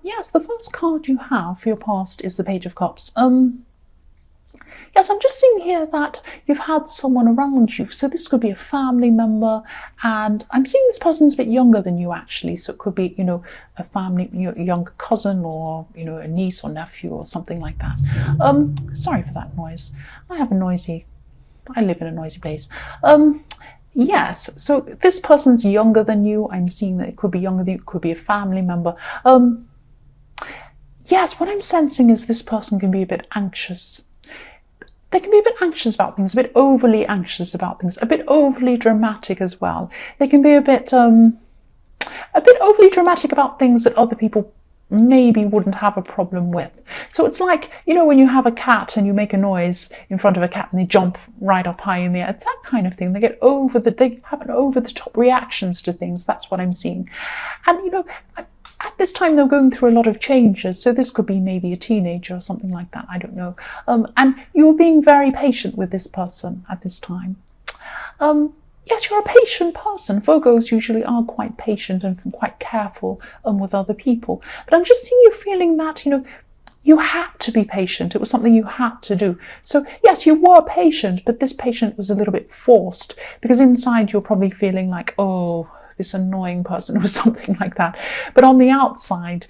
Yes, the first card you have for your past is the Page of Cups. Yes, I'm just seeing here that you've had someone around you. So this could be a family member, and I'm seeing this person's a bit younger than you actually. So it could be, a family, younger cousin, or, a niece or nephew or something like that. Sorry for that noise. I live in a noisy place. Yes, so this person's younger than you. I'm seeing that it could be younger than you, it could be a family member. Yes, what I'm sensing is this person can be a bit anxious. They can be a bit anxious about things, a bit overly anxious about things, a bit overly dramatic as well. They can be a bit overly dramatic about things that other people maybe wouldn't have a problem with. So it's like, when you have a cat and you make a noise in front of a cat and they jump right up high in the air. It's that kind of thing. They have an over-the-top reactions to things. That's what I'm seeing. And, at this time, they're going through a lot of changes. So this could be maybe a teenager or something like that. I don't know. And you're being very patient with this person at this time. Yes, you're a patient person. Virgos usually are quite patient and quite careful with other people. But I'm just seeing you feeling that, you had to be patient. It was something you had to do. So yes, you were patient, but this patience was a little bit forced because inside you're probably feeling like, oh, this annoying person or something like that. But on the outside,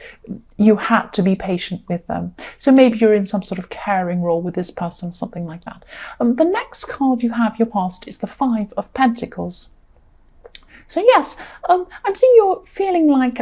you had to be patient with them. So maybe you're in some sort of caring role with this person or something like that. The next card you have, your past, is the Five of Pentacles. So yes, I'm seeing you're feeling like,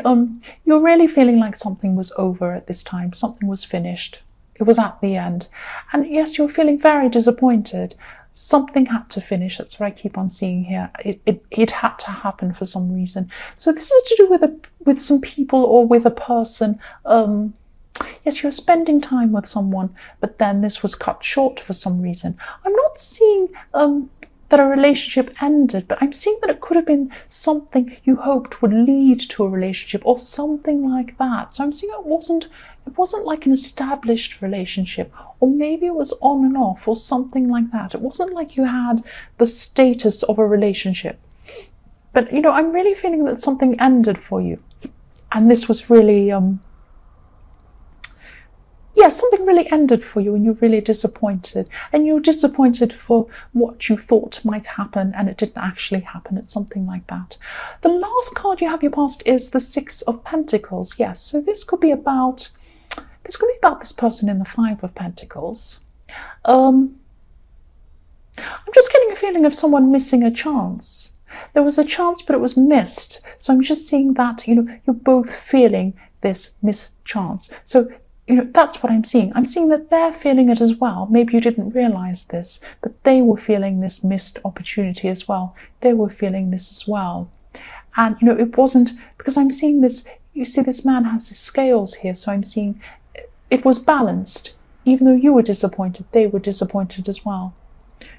you're really feeling like something was over at this time. Something was finished. It was at the end. And yes, you're feeling very disappointed. Something had to finish. That's what I keep on seeing here. It had to happen for some reason. So this is to do with some people or with a person. Yes, you're spending time with someone, but then this was cut short for some reason. I'm not seeing that a relationship ended, but I'm seeing that it could have been something you hoped would lead to a relationship or something like that. So I'm seeing it wasn't like an established relationship, or maybe it was on and off or something like that. It wasn't like you had the status of a relationship. But, I'm really feeling that something ended for you. And this was really, something really ended for you and you're really disappointed. And you're disappointed for what you thought might happen and it didn't actually happen. It's something like that. The last card you have your past is the Six of Pentacles. Yes, so this could be about this person in the Five of Pentacles. I'm just getting a feeling of someone missing a chance. There was a chance, but it was missed. So I'm just seeing that, you're both feeling this missed chance. So, that's what I'm seeing. I'm seeing that they're feeling it as well. Maybe you didn't realize this, but they were feeling this missed opportunity as well. They were feeling this as well. And, it wasn't, because I'm seeing this, you see this man has the scales here. So I'm seeing it was balanced. Even though you were disappointed, they were disappointed as well.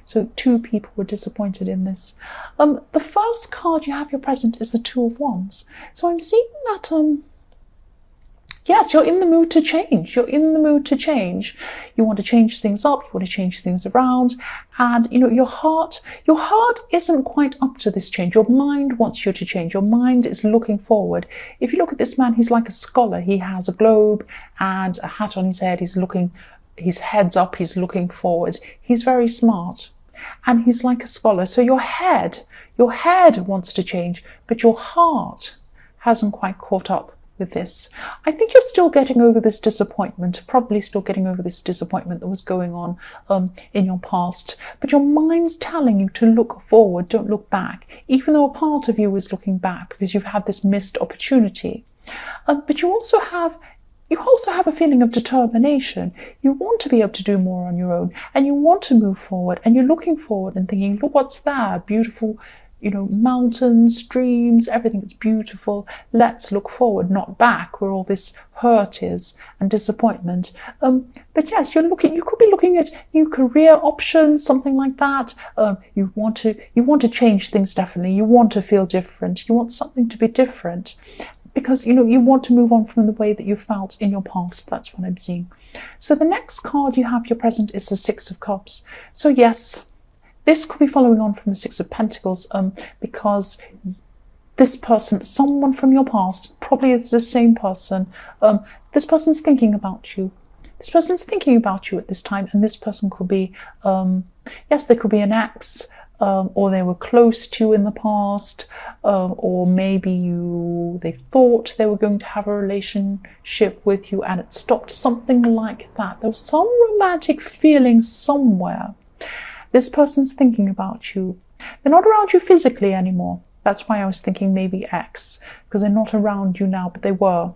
So two people were disappointed in this. The first card you have your present is the Two of Wands. So I'm seeing that, yes, you're in the mood to change. You're in the mood to change. You want to change things up. You want to change things around. And, your heart isn't quite up to this change. Your mind wants you to change. Your mind is looking forward. If you look at this man, he's like a scholar. He has a globe and a hat on his head. His head's up. He's looking forward. He's very smart. And he's like a scholar. So your head wants to change, but your heart hasn't quite caught up with this. I think you're still getting over this disappointment, probably still getting over this disappointment that was going on in your past. But your mind's telling you to look forward, don't look back, even though a part of you is looking back because you've had this missed opportunity. But you also have a feeling of determination. You want to be able to do more on your own and you want to move forward and you're looking forward and thinking, look what's there, beautiful, mountains, streams, everything is beautiful. Let's look forward, not back, where all this hurt is and disappointment. But yes, you could be looking at new career options, something like that. You want to change things definitely. You want to feel different. You want something to be different. Because, you want to move on from the way that you felt in your past. That's what I'm seeing. So the next card you have your present is the Six of Cups. So yes, this could be following on from the Six of Pentacles because this person, someone from your past, probably it's the same person, this person's thinking about you. This person's thinking about you at this time, and this person could be, yes, they could be an ex, or they were close to you in the past, or maybe they thought they were going to have a relationship with you and it stopped, something like that. There was some romantic feeling somewhere. This person's thinking about you. They're not around you physically anymore. That's why I was thinking maybe ex, because they're not around you now, but they were.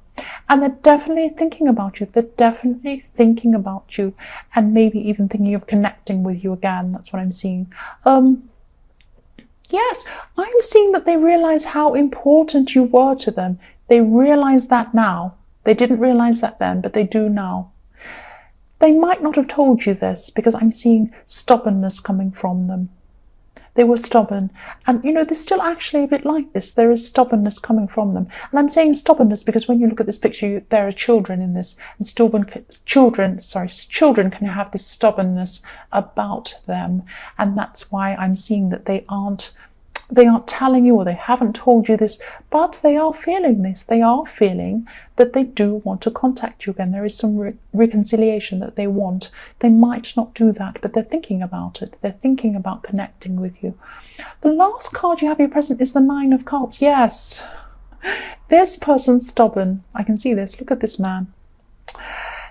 And they're definitely thinking about you. They're definitely thinking about you, and maybe even thinking of connecting with you again. That's what I'm seeing. Yes, I'm seeing that they realize how important you were to them. They realize that now. They didn't realize that then, but they do now. They might not have told you this, because I'm seeing stubbornness coming from them. They were stubborn, and they're still actually a bit like this. There is stubbornness coming from them, and I'm saying stubbornness because when you look at this picture, there are children in this, and children can have this stubbornness about them, and that's why I'm seeing that they aren't telling you, or they haven't told you this, but they are feeling this. They are feeling that they do want to contact you again. There is some reconciliation that they want. They might not do that, but they're thinking about it. They're thinking about connecting with you. The last card you have here present is the Nine of Cups. Yes, this person's stubborn. I can see this. Look at this man.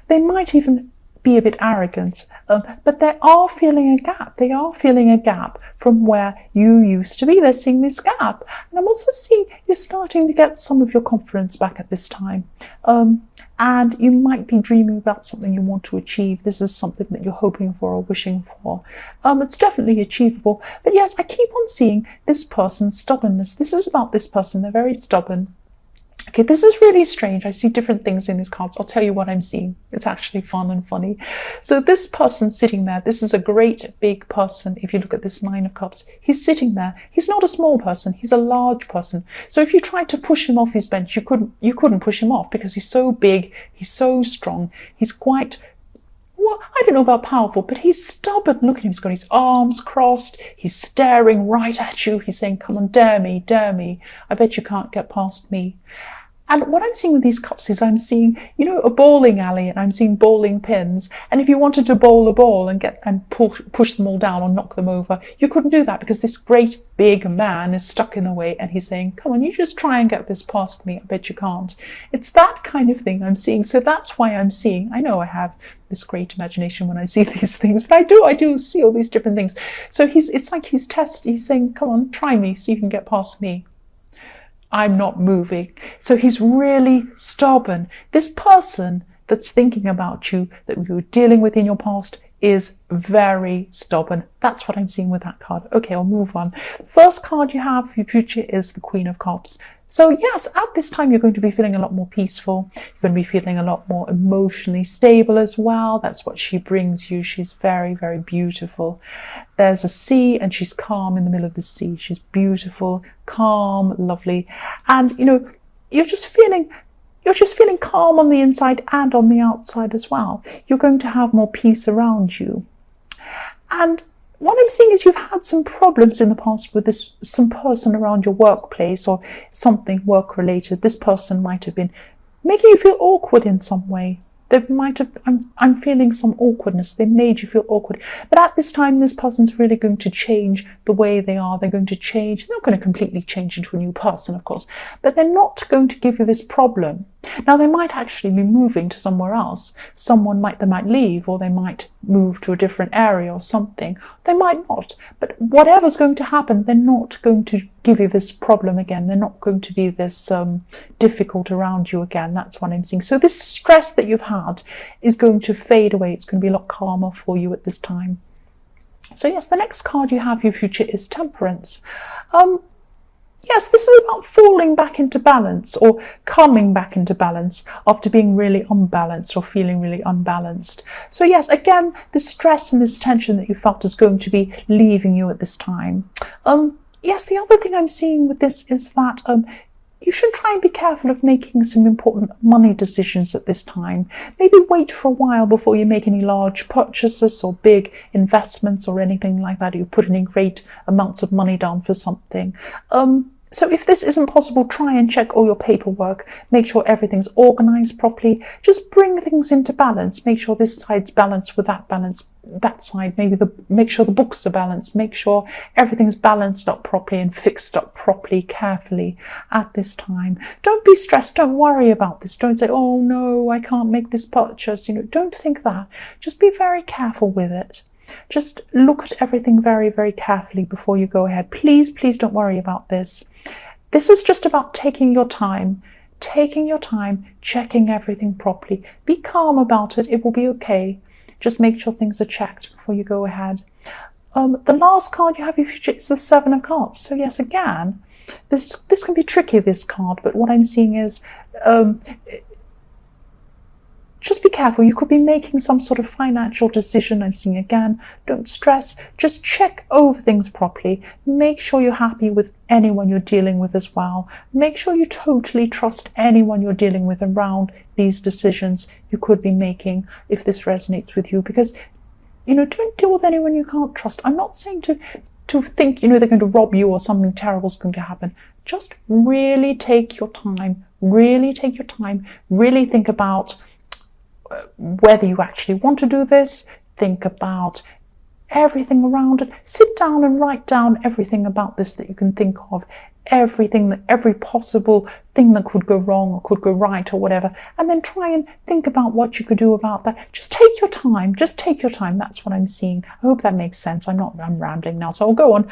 They might even be a bit arrogant, but they are feeling a gap. They are feeling a gap from where you used to be. They're seeing this gap, and I'm also seeing you're starting to get some of your confidence back at this time, and you might be dreaming about something you want to achieve. This is something that you're hoping for or wishing for. It's definitely achievable, but yes, I keep on seeing this person's stubbornness. This is about this person. They're very stubborn. Okay, this is really strange. I see different things in these cards. I'll tell you what I'm seeing. It's actually fun and funny. So this person sitting there, this is a great big person. If you look at this Nine of Cups, he's sitting there. He's not a small person. He's a large person. So if you tried to push him off his bench, you couldn't push him off because he's so big. He's so strong. He's quite, well, I don't know about powerful, but he's stubborn. Look at him. He's got his arms crossed. He's staring right at you. He's saying, come on, dare me, dare me. I bet you can't get past me. And what I'm seeing with these cups is I'm seeing, a bowling alley, and I'm seeing bowling pins. And if you wanted to bowl a ball and push them all down or knock them over, you couldn't do that because this great big man is stuck in the way, and he's saying, come on, you just try and get this past me. I bet you can't. It's that kind of thing I'm seeing. So that's why I'm seeing, I know I have this great imagination when I see these things, but I do see all these different things. So it's like he's saying, come on, try me so you can get past me. I'm not moving. So he's really stubborn. This person that's thinking about you, that you were dealing with in your past, is very stubborn. That's what I'm seeing with that card. Okay, I'll move on. The first card you have for your future is the Queen of Cups. So yes, at this time you're going to be feeling a lot more peaceful. You're going to be feeling a lot more emotionally stable as well. That's what she brings you. She's very, very beautiful. There's a sea, and she's calm in the middle of the sea. She's beautiful, calm, lovely. And you're just feeling calm on the inside and on the outside as well. You're going to have more peace around you. And what I'm seeing is you've had some problems in the past with some person around your workplace or something work related. This person might have been making you feel awkward in some way. They might have, I'm feeling some awkwardness. They made you feel awkward. But at this time, this person's really going to change the way they are. They're going to change. They're not going to completely change into a new person, of course, but they're not going to give you this problem. Now, they might actually be moving to somewhere else. They might leave, or they might move to a different area or something. They might not. But whatever's going to happen, they're not going to give you this problem again. They're not going to be this difficult around you again. That's what I'm seeing. So this stress that you've had is going to fade away. It's going to be a lot calmer for you at this time. So yes, the next card you have for your future is Temperance. Yes, this is about falling back into balance or coming back into balance after being really unbalanced or feeling really unbalanced. So yes, again, the stress and this tension that you felt is going to be leaving you at this time. Yes, the other thing I'm seeing with this is that you should try and be careful of making some important money decisions at this time. Maybe wait for a while before you make any large purchases or big investments or anything like that. You're putting in great amounts of money down for something. So if this isn't possible, try and check all your paperwork. Make sure everything's organized properly. Just bring things into balance. Make sure this side's balanced with that side. Make sure the books are balanced. Make sure everything's balanced up properly and fixed up properly, carefully at this time. Don't be stressed. Don't worry about this. Don't say, oh no, I can't make this purchase. Don't think that. Just be very careful with it. Just look at everything very, very carefully before you go ahead. Please, please don't worry about this. This is just about taking your time, checking everything properly. Be calm about it. It will be okay. Just make sure things are checked before you go ahead. The last card you have is the Seven of Cups. So yes, again, this can be tricky, this card, but what I'm seeing is just be careful. You could be making some sort of financial decision. I'm seeing again, don't stress. Just check over things properly. Make sure you're happy with anyone you're dealing with as well. Make sure you totally trust anyone you're dealing with around these decisions you could be making if this resonates with you. Because, don't deal with anyone you can't trust. I'm not saying to think, they're going to rob you or something terrible is going to happen. Just really take your time. Really take your time. Really think about whether you actually want to do this. Think about everything around it. Sit down and write down everything about this that you can think of, every possible thing that could go wrong or could go right or whatever, and then try and think about what you could do about that. Just take your time. That's what I'm seeing. I hope that makes sense. I'm rambling now, so I'll go on.